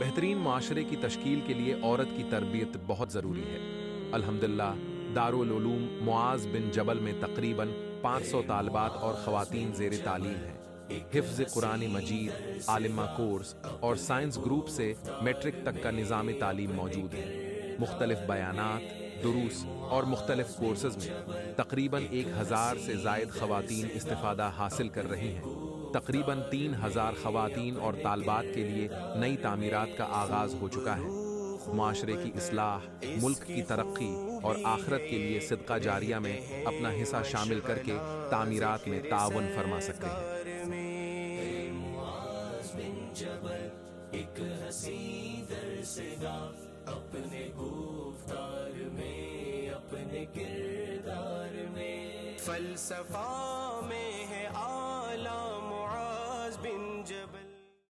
بہترین معاشرے کی تشکیل کے لیے عورت کی تربیت بہت ضروری ہے۔ الحمدللہ دارالعلوم معاذ بن جبل میں تقریباً 500 طالبات اور خواتین زیر تعلیم ہیں۔ حفظ قرآن مجید، عالمہ کورس اور سائنس گروپ سے میٹرک تک کا نظام تعلیم موجود ہے۔ مختلف بیانات، دروس اور مختلف کورسز میں تقریباً 1000 سے زائد خواتین استفادہ حاصل کر رہی ہیں۔ تقریباً 3000 خواتین اور طالبات کے لیے نئی تعمیرات کا آغاز ہو چکا ہے۔ معاشرے کی اصلاح، ملک کی ترقی اور آخرت کے لیے صدقہ جاریہ میں اپنا حصہ شامل کر کے تعمیرات میں تعاون فرما سکتے ہیں۔ ایک حسین درس گاہ اپنے گفتار میں، اپنے کردار میں، فلسفہ میں ہے